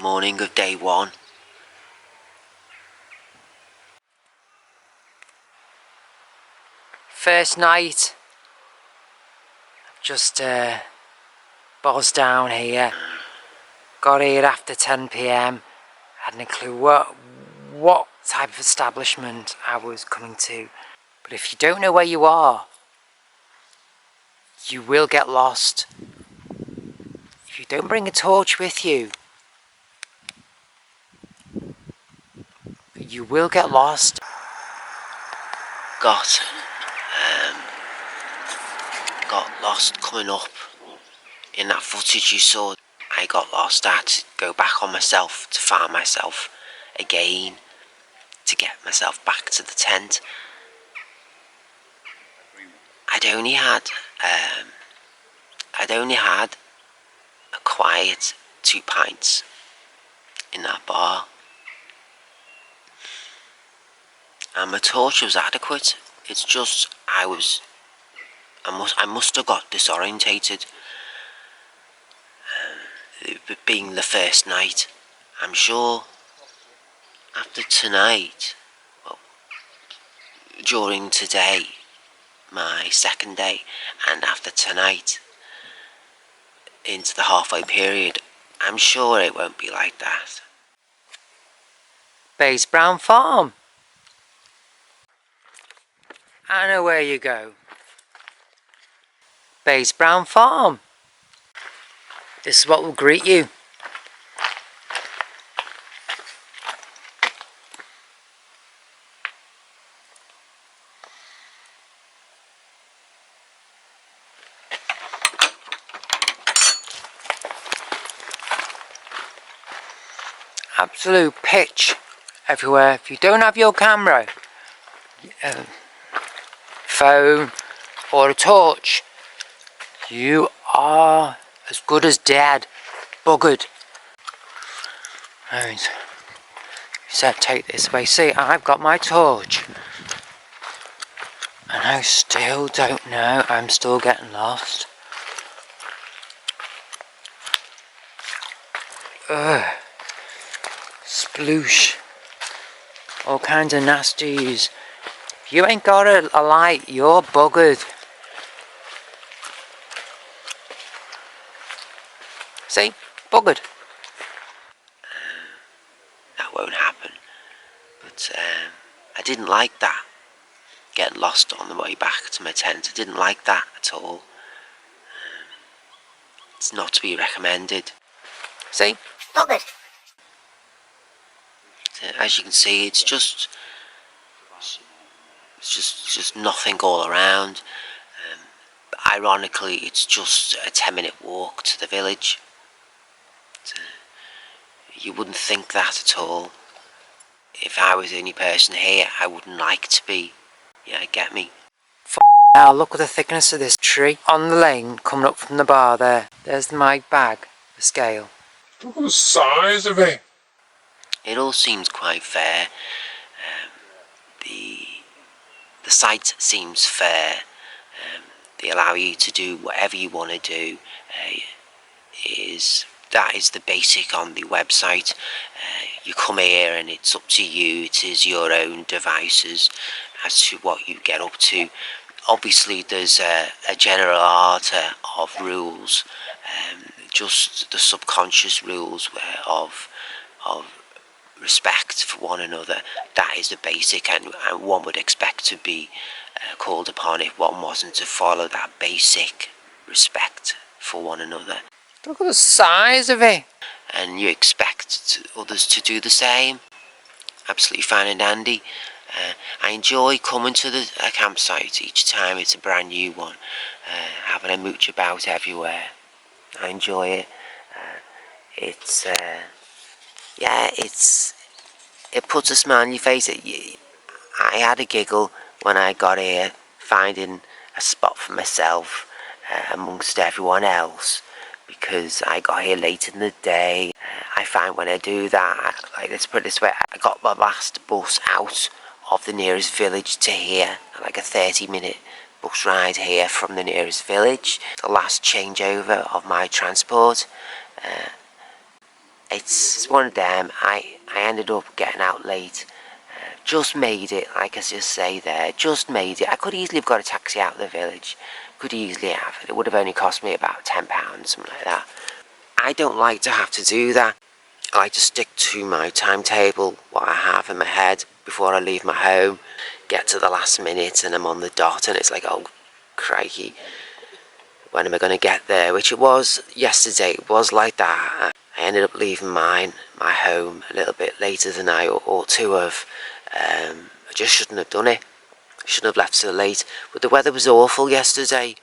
morning of day one. First night, just buzzed down here. Got here after 10 p.m. Hadn't a clue what type of establishment I was coming to. But if you don't know where you are, you will get lost. If you don't bring a torch with you, you will get lost. Got lost coming up in that footage you saw. I got lost. I had to go back on myself to find myself again, to get myself back to the tent. I'd only had a quiet 2 pints in that bar, and my torch was adequate. It's just I must have got disorientated. Being the first night, I'm sure after tonight, well, during today, my second day, and after tonight, into the halfway period, I'm sure it won't be like that. BaysBrown Farm. I know where you go. BaysBrown Farm. This is what will greet you. Absolute pitch everywhere. If you don't have your camera, phone or a torch, you are as good as dead, buggered. Right, said take this away. See, I've got my torch, and I still don't know. I'm still getting lost. Ugh. Sploosh. All kinds of nasties. If you ain't got a light, you're buggered. See? Buggered. That won't happen. But I didn't like that. Getting lost on the way back to my tent. I didn't like that at all. It's not to be recommended. See? Buggered. As you can see, it's just nothing all around. Ironically, it's just a 10-minute walk to the village. You wouldn't think that at all. If I was the only person here, I wouldn't like to be. Yeah, get me. Now look at the thickness of this tree on the lane coming up from the bar there. There's my bag, the scale. Look at the size of it. It all seems quite fair. The site seems fair. They allow you to do whatever you want to do. That is the basic on the website. You come here and it's up to you. It is your own devices as to what you get up to. Obviously there's a general art of rules, just the subconscious rules of respect for one another. That is the basic, and one would expect to be called upon if one wasn't to follow that basic respect for one another. Look at the size of it. And you expect others to do the same. Absolutely fine and dandy. I enjoy coming to the campsite each time it's a brand new one, having a mooch about everywhere. I enjoy it. It puts a smile on your face. I had a giggle when I got here, finding a spot for myself amongst everyone else, because I got here late in the day. I find when I do that, like, let's put it this way, I got my last bus out of the nearest village to here, like a 30-minute bus ride here from the nearest village. The last changeover of my transport. it's one of them. I ended up getting out late. Just made it, like I just say there, just made it. I could easily have got a taxi out of the village. Could easily have. It would have only cost me about £10, something like that. I don't like to have to do that. I like to stick to my timetable, what I have in my head before I leave my home. Get to the last minute and I'm on the dot and it's like, oh, crikey. When am I going to get there? Which it was yesterday. It was like that. I ended up leaving my home a little bit later than I ought to have. I just shouldn't have done it. I shouldn't have left so late. But the weather was awful yesterday.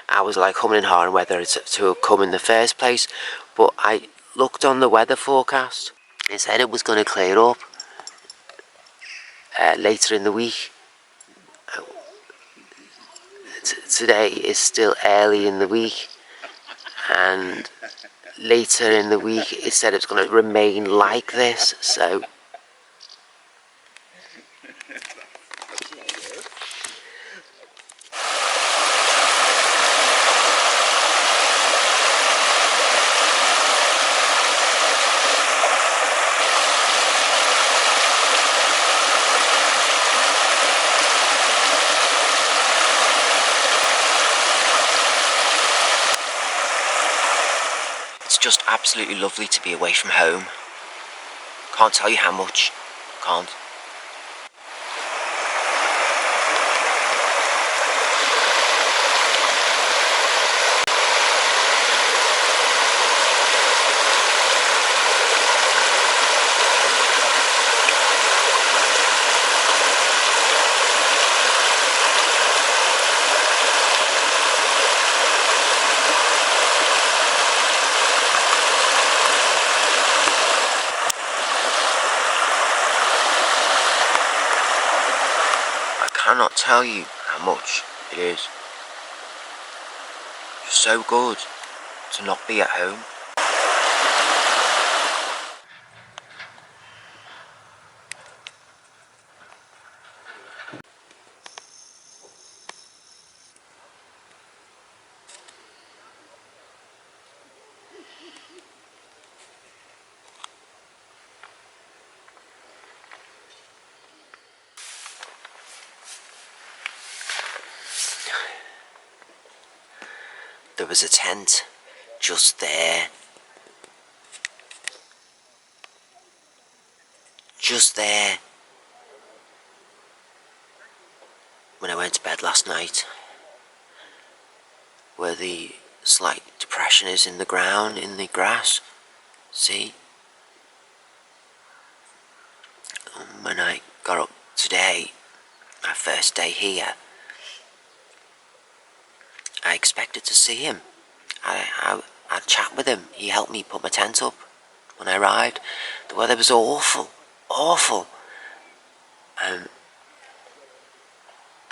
I was like humming and hawing whether to have come in the first place. But I looked on the weather forecast. It said it was going to clear up later in the week. Today is still early in the week. And later in the week it said it's going to remain like this. So it's just absolutely lovely to be away from home. Can't tell you how much. Can't. I cannot tell you how much it is. It's so good to not be at home. There was a tent just there. Just there. When I went to bed last night. Where the slight depression is in the ground, in the grass. See? When I got up today, my first day here, I expected to see him. I'd chat with him. He helped me put my tent up when I arrived. The weather was awful, awful. And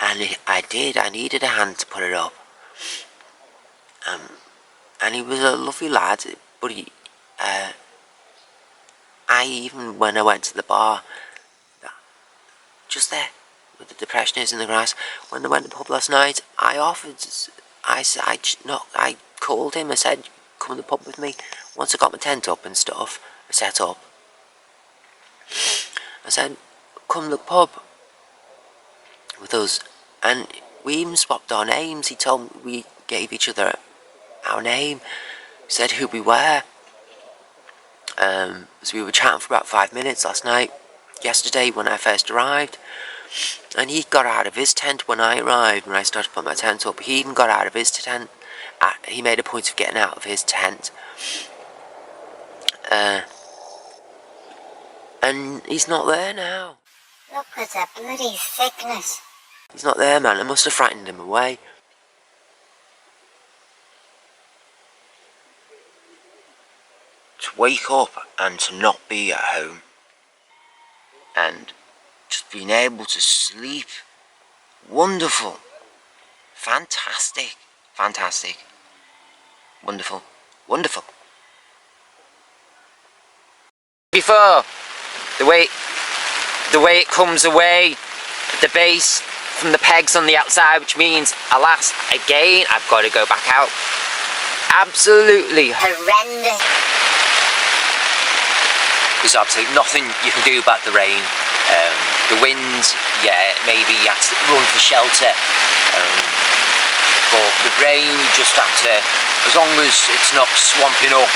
I needed a hand to put it up. And he was a lovely lad, but even when I went to the bar, just there, with the depression is in the grass, when I went to the pub last night, I called him, I said, come to the pub with me. Once I got my tent up and stuff, set up, I said, come to the pub with us. And we even swapped our names. He told me, we gave each other our name, said who we were. So we were chatting for about 5 minutes yesterday when I first arrived. And he got out of his tent when I arrived, when I started to put my tent up. He even got out of his tent. He made a point of getting out of his tent. And he's not there now. Look at the bloody thickness. He's not there, man. I must have frightened him away. To wake up and to not be at home. And just being able to sleep. Wonderful. Fantastic. Fantastic. Wonderful. Wonderful. Before, the way it comes away, the base from the pegs on the outside, which means, alas, again, I've got to go back out. Absolutely horrendous. there's absolutely nothing you can do about the rain. The wind, yeah, maybe you have to run for shelter. But the rain, you just have to, as long as it's not swamping up.